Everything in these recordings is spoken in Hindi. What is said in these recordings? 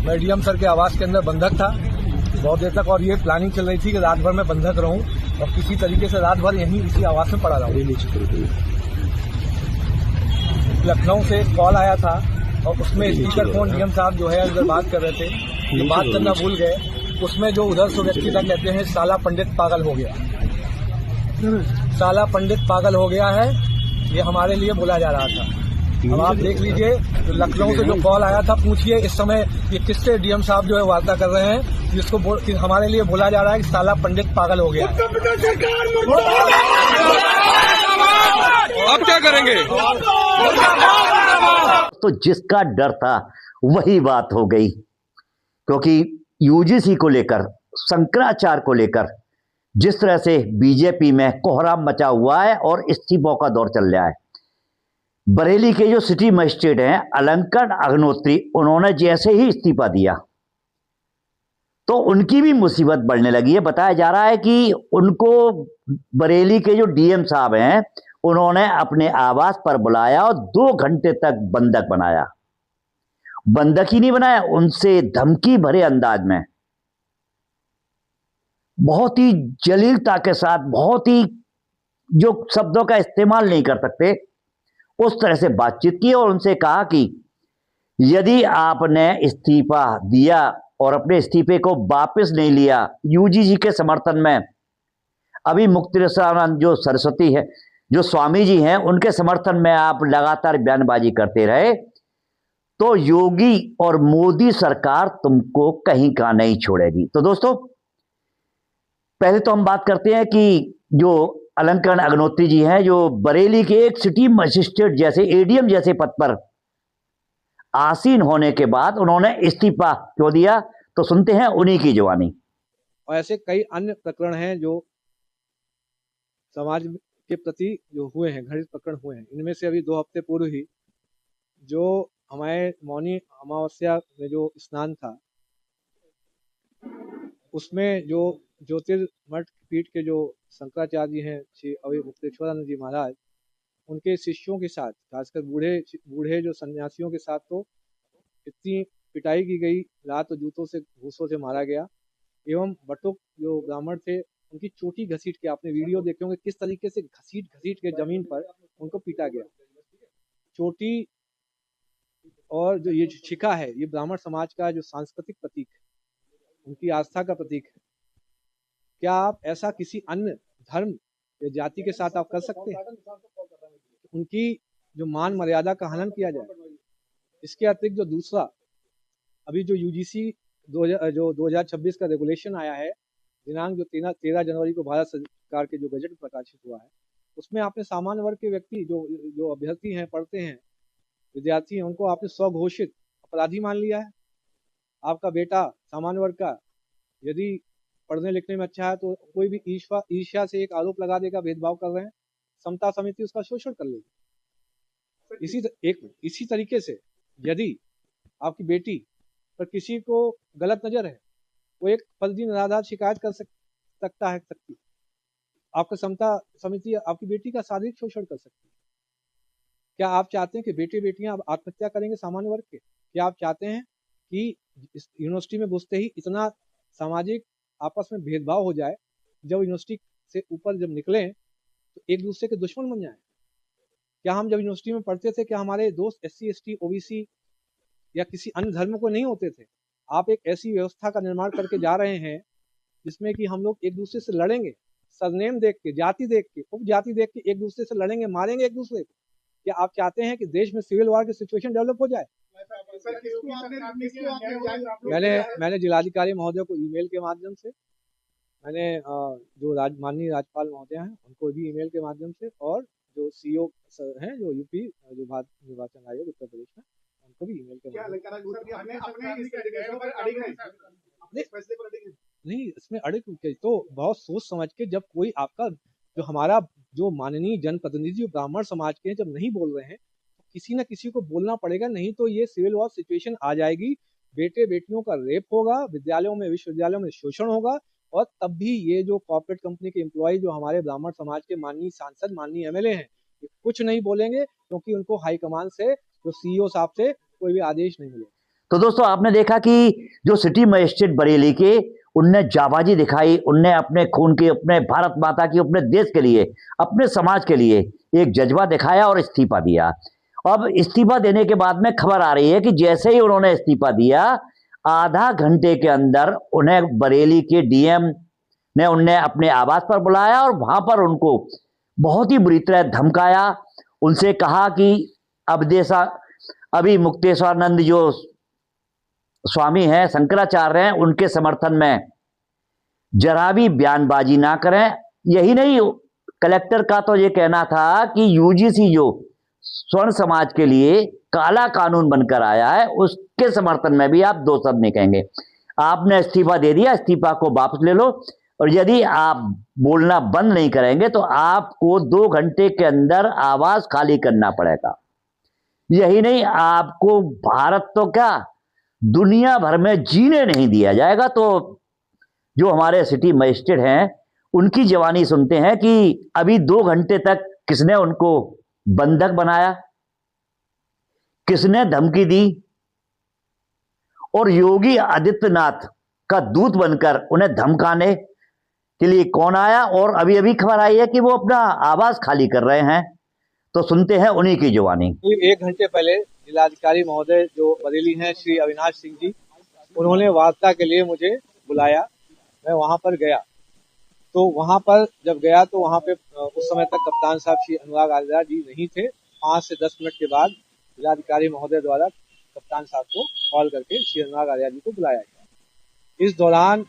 मैं डीएम सर के आवास के अंदर बंधक था बहुत देर तक, और ये प्लानिंग चल रही थी कि रात भर मैं बंधक रहूं और किसी तरीके से रात भर यहीं इसी आवास में पड़ा रहूं। लखनऊ से एक कॉल आया था और उसमें स्पीकर फोन डीएम साहब जो है अंदर बात कर रहे थे, जो बात करना भूल गए। उसमें जो उधर से व्यक्ति था कहते हैं साला पंडित पागल हो गया, साला पंडित पागल हो गया है, ये हमारे लिए बोला जा रहा था। अब आप देख लीजिए, तो लखनऊ से जो कॉल आया था, पूछिए इस समय ये किससे डीएम साहब जो है वार्ता कर रहे हैं, जिसको हमारे लिए बोला जा रहा है कि साला पंडित पागल हो गया। अब क्या करेंगे? तो जिसका डर था वही बात हो गई, क्योंकि यूजीसी को लेकर, शंकराचार्य को लेकर जिस तरह से बीजेपी में कोहराम मचा हुआ है और इस्तीफों का दौर चल रहा है। बरेली के जो सिटी मजिस्ट्रेट हैं अलंकरण अग्निहोत्री, उन्होंने जैसे ही इस्तीफा दिया तो उनकी भी मुसीबत बढ़ने लगी है। बताया जा रहा है कि उनको बरेली के जो डीएम साहब हैं उन्होंने अपने आवास पर बुलाया और 2 घंटे तक बंधक बनाया। बंधक ही नहीं बनाया, उनसे धमकी भरे अंदाज में, बहुत ही जलीलता के साथ, बहुत ही जो शब्दों का इस्तेमाल नहीं कर सकते उस तरह से बातचीत की और उनसे कहा कि यदि आपने इस्तीफा दिया और अपने इस्तीफे को वापस नहीं लिया, यूजीसी के समर्थन में अभी मुक्तिरसानंद जो सरस्वती है, जो स्वामी जी हैं, उनके समर्थन में आप लगातार बयानबाजी करते रहे तो योगी और मोदी सरकार तुमको कहीं का नहीं छोड़ेगी। तो दोस्तों, पहले तो हम बात करते हैं कि जो अलंकरण अग्निहोत्री जी हैं, जो बरेली के एक सिटी मजिस्ट्रेट जैसे एडीएम जैसे पद पर आसीन होने के बाद उन्होंने इस्तीफा क्यों दिया, तो सुनते हैं उन्हीं की जुबानी। और ऐसे कई अन्य प्रकरण हैं जो समाज के प्रति जो हुए हैं, घटित प्रकरण हुए हैं। इनमें से अभी 2 हफ्ते पूर्व ही जो हमारे मौनी अमावस्या में जो स्नान था, उसमें जो ज्योतिर्मठ पीठ के जो शंकराचार्य जी हैं, श्री अवय मुक्तेश्वरानंद जी महाराज, उनके शिष्यों के साथ, खासकर बूढ़े जो सन्यासियों के साथ तो इतनी पिटाई की गई, लात और जूतों से, घूसों से मारा गया। एवं बटुक जो ब्राह्मण थे, उनकी चोटी घसीट के, आपने वीडियो देखे होंगे किस तरीके से घसीट के जमीन पर उनको पीटा गया। चोटी और जो ये शिखा है, ये ब्राह्मण समाज का जो सांस्कृतिक प्रतीक है, उनकी आस्था का प्रतीक है। क्या आप ऐसा किसी अन्य धर्म या जाति के साथ आप कर सकते हैं? उनकी जो मान मर्यादा का हनन किया जाए। इसके अतिरिक्त जो दूसरा, अभी जो यूजीसी जो 2026 का रेगुलेशन आया है, दिनांक जो 13 जनवरी को भारत सरकार के जो बजट प्रकाशित हुआ है, उसमें आपने सामान्य वर्ग के व्यक्ति जो अभ्यर्थी हैं, पढ़ते हैं, विद्यार्थी हैं, उनको आपने स्वघोषित अपराधी मान लिया है। आपका बेटा सामान्य वर्ग का यदि पढ़ने लिखने में अच्छा है तो कोई भी ईर्ष्या से एक आरोप लगा देगा, भेदभाव कर रहे हैं, समता समिति उसका शोषण कर लेगी। इसी तरीके से यदि आपकी बेटी पर किसी को गलत नजर है, वो एक फर्जी निराधार शिकायत कर सकता है, आपका समता समिति आपकी बेटी का शारीरिक शोषण कर सकती है। क्या आप चाहते हैं कि बेटे बेटियां आत्महत्या करेंगे सामान्य वर्ग के? क्या आप चाहते हैं कि इस यूनिवर्सिटी में घुसते ही इतना सामाजिक आपस में भेदभाव हो जाए, जब यूनिवर्सिटी से ऊपर जब निकलें तो एक दूसरे के दुश्मन बन जाए? क्या हम जब यूनिवर्सिटी में पढ़ते थे, क्या हमारे दोस्त SC ST OBC या किसी अन्य धर्म को नहीं होते थे? आप एक ऐसी व्यवस्था का निर्माण करके जा रहे हैं जिसमें कि हम लोग एक दूसरे से लड़ेंगे, सरनेम देख के, जाति देख के, उपजाति देख के एक दूसरे से लड़ेंगे, मारेंगे एक दूसरे को। क्या आप चाहते हैं कि देश में सिविल वॉर की सिचुएशन डेवलप हो जाए? मैंने जिलाधिकारी महोदय को ईमेल के माध्यम से, मैंने जो माननीय राज्यपाल महोदय हैं उनको भी ईमेल के माध्यम से, और जो CO हैं जो यूपी जो भारत निर्वाचन आयोग उत्तर प्रदेश में, उनको भी ईमेल के नहीं, इसमें अड़िग तो बहुत सोच समझ के, जब कोई आपका जो हमारा जो माननीय जनप्रतिनिधि ब्राह्मण समाज के जब नहीं बोल रहे हैं, तो किसी न किसी को बोलना पड़ेगा, नहीं तो ये सिविल वॉर सिचुएशन आ जाएगी। बेटे बेटियों का रेप होगा, विद्यालयों में, विश्वविद्यालयों में शोषण होगा, और तब भी ये जो कॉर्पोरेट कंपनी के एम्प्लॉय जो हमारे ब्राह्मण समाज के माननीय सांसद, माननीय MLA हैं, कुछ नहीं बोलेंगे, क्योंकि उनको हाईकमान से, जो CEO साहब से कोई भी आदेश नहीं मिलेगा। तो दोस्तों आपने देखा कि जो सिटी मजिस्ट्रेट बरेली के, उनने जाबाजी दिखाई, उनने अपने खून की, अपने भारत माता की, अपने देश के लिए, अपने समाज के लिए एक जज्बा दिखाया और इस्तीफा दिया। अब इस्तीफा देने के बाद में खबर आ रही है कि जैसे ही उन्होंने इस्तीफा दिया, आधा घंटे के अंदर उन्हें बरेली के डीएम ने उन्हें अपने आवास पर बुलाया और वहां पर उनको बहुत ही बुरी तरह धमकाया। उनसे कहा कि अभी मुक्तेश्वरानंद जो स्वामी हैं, शंकराचार्य हैं, उनके समर्थन में जरा भी बयानबाजी ना करें। यही नहीं, कलेक्टर का तो ये कहना था कि यूजीसी जो स्वर्ण समाज के लिए काला कानून बनकर आया है, उसके समर्थन में भी आप दो शब्द नहीं कहेंगे। आपने इस्तीफा दे दिया, इस्तीफा को वापस ले लो, और यदि आप बोलना बंद नहीं करेंगे तो आपको 2 घंटे के अंदर आवास खाली करना पड़ेगा। यही नहीं, आपको भारत तो क्या, दुनिया भर में जीने नहीं दिया जाएगा। तो जो हमारे सिटी मजिस्ट्रेट हैं, उनकी जवानी सुनते हैं कि अभी 2 घंटे तक किसने उनको बंधक बनाया, किसने धमकी दी, और योगी आदित्यनाथ का दूत बनकर उन्हें धमकाने के लिए कौन आया। और अभी अभी खबर आई है कि वो अपना आवास खाली कर रहे हैं। तो सुनते हैं उन्हीं की जुबानी। 1 घंटे पहले जिलाधिकारी महोदय जो बरेली हैं, श्री अविनाश सिंह जी, उन्होंने वार्ता के लिए मुझे बुलाया। मैं वहां पर गया, तो वहां पर जब गया तो वहां पे उस समय तक कप्तान साहब श्री अनुराग आर्या जी नहीं थे। 5 से 10 मिनट के बाद जिलाधिकारी महोदय द्वारा कप्तान साहब को कॉल करके श्री अनुराग आर्या जी को बुलाया गया। इस दौरान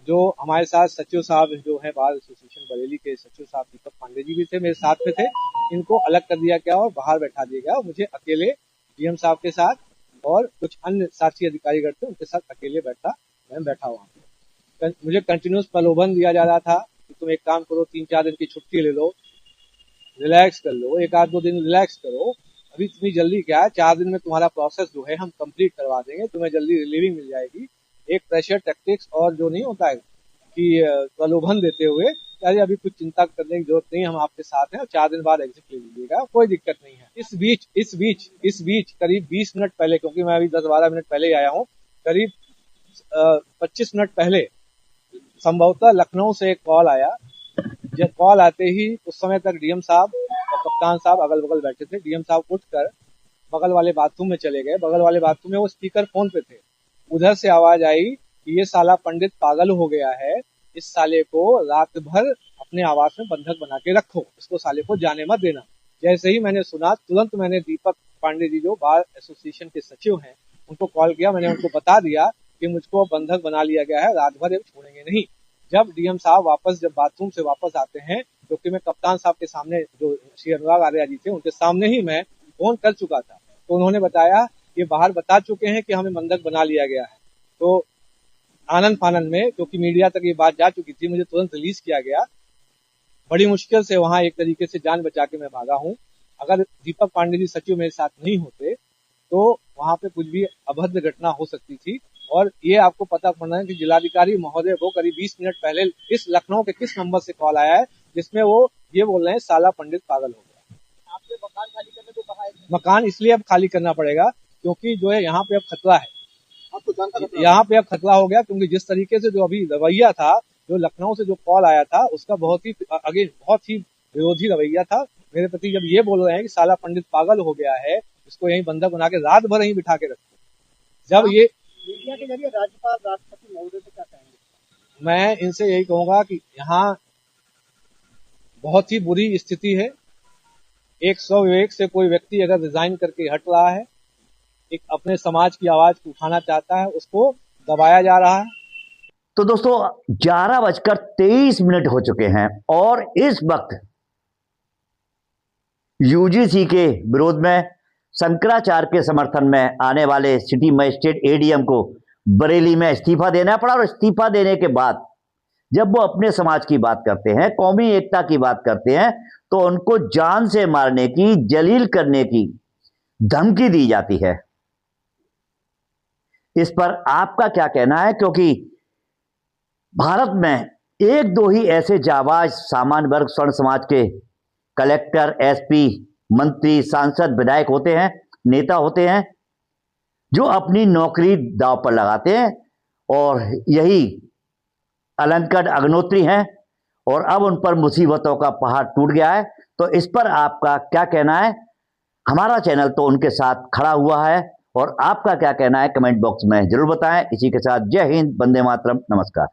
जो हमारे साथ सचिव साहब जो है बार एसोसिएशन बरेली के सचिव साहब दीपक पांडे जी भी थे, मेरे साथ में थे। इनको अलग कर दिया गया और बाहर बैठा दिया गया और मुझे अकेले डीएम साहब के साथ और कुछ अन्य साथी अधिकारीगण थे, उनके साथ अकेले मैं बैठा वहां पे। मुझे कंटिन्यूस प्रलोभन दिया जा रहा था कि तुम एक काम करो, 3-4 दिन की छुट्टी ले लो, रिलैक्स कर लो, 1-2 दिन रिलैक्स करो, अभी इतनी जल्दी क्या है, 4 दिन में तुम्हारा प्रोसेस जो है हम कंप्लीट करवा देंगे, तुम्हें जल्दी रिलीविंग मिल जाएगी। एक प्रेशर टैक्टिक्स और जो नहीं होता है कि प्रलोभन देते हुए, अरे अभी कुछ चिंता करने की जरूरत नहीं, हम आपके साथ हैं और 4 दिन बाद एग्जिट ले लीजिएगा, कोई दिक्कत नहीं है। इस बीच करीब 20 मिनट पहले, क्योंकि मैं अभी 10-12 मिनट पहले ही आया हूँ, करीब 25 मिनट पहले संभवतः लखनऊ से एक कॉल आया। जब कॉल आते ही उस समय तक डीएम साहब और कप्तान साहब अगल बगल बैठे थे। डीएम साहब उठकर बगल वाले बाथरूम में चले गए। बगल वाले बाथरूम में वो स्पीकर फोन पे थे। उधर से आवाज आई कि ये साला पंडित पागल हो गया है, इस साले को रात भर अपने आवास में बंधक बना के रखो, इसको साले को जाने मत देना। जैसे ही मैंने सुना, तुरंत मैंने दीपक पांडे जी जो बार एसोसिएशन के सचिव हैं, उनको कॉल किया। मैंने उनको बता दिया कि मुझको बंधक बना लिया गया है, रात भर छोड़ेंगे नहीं। जब डीएम साहब जब बाथरूम से वापस आते हैं, क्योंकि मैं कप्तान साहब के सामने, जो श्री अनुराग आर्या जी थे, उनके सामने ही मैं फोन कर चुका था, तो उन्होंने बताया कि बाहर बता चुके हैं कि हमें बंधक बना लिया गया है। तो आनंद फानंद में, क्योंकि मीडिया तक ये बात जा चुकी थी, मुझे तुरंत रिलीज किया गया। बड़ी मुश्किल से वहां एक तरीके से जान बचा के मैं भागा हूँ। अगर दीपक पांडे जी सचिव मेरे साथ नहीं होते तो वहां पे कुछ भी अभद्र घटना हो सकती थी। और ये आपको पता पड़ना है कि जिलाधिकारी महोदय को करीब 20 मिनट पहले इस लखनऊ के किस नंबर से कॉल आया है, जिसमें वो ये बोल रहे हैं साला पंडित पागल हो गया। आपने मकान खाली करने को कहा है? मकान इसलिए अब खाली करना पड़ेगा क्योंकि जो है यहाँ पे अब खतरा है। यहाँ पे अब खतरा हो गया, क्योंकि जिस तरीके से जो अभी रवैया था, जो लखनऊ से जो कॉल आया था, उसका बहुत ही विरोधी रवैया था मेरे प्रति। जब ये बोल रहे हैं कि साला पंडित पागल हो गया है, इसको यहीं बंधक बना के रात भर यहीं बिठा के रखो। जब ये मीडिया के जरिए राज्यपाल राष्ट्रपति महोदय से क्या कहेंगे? मैं इनसे यही कहूंगा कि यहाँ बहुत ही बुरी स्थिति है। एक स्वविवेक से कोई व्यक्ति अगर रिजाइन करके हट रहा है, एक अपने समाज की आवाज को उठाना चाहता है, उसको दबाया जा रहा है। तो दोस्तों 11:23 हो चुके हैं और इस वक्त यूजीसी के विरोध में, शंकराचार्य के समर्थन में आने वाले सिटी मजिस्ट्रेट एडीएम को बरेली में इस्तीफा देना पड़ा। और इस्तीफा देने के बाद जब वो अपने समाज की बात करते हैं, कौमी एकता की बात करते हैं, तो उनको जान से मारने की, जलील करने की धमकी दी जाती है। इस पर आपका क्या कहना है? क्योंकि भारत में 1-2 ही ऐसे जाबाज सामान्य वर्ग स्वर्ण समाज के कलेक्टर, एसपी, मंत्री, सांसद, विधायक होते हैं, नेता होते हैं, जो अपनी नौकरी दांव पर लगाते हैं, और यही अलंकट अग्नोत्री हैं, और अब उन पर मुसीबतों का पहाड़ टूट गया है। तो इस पर आपका क्या कहना है? हमारा चैनल तो उनके साथ खड़ा हुआ है, और आपका क्या कहना है कमेंट बॉक्स में जरूर बताएं। इसी के साथ जय हिंद, वंदे मातरम, नमस्कार।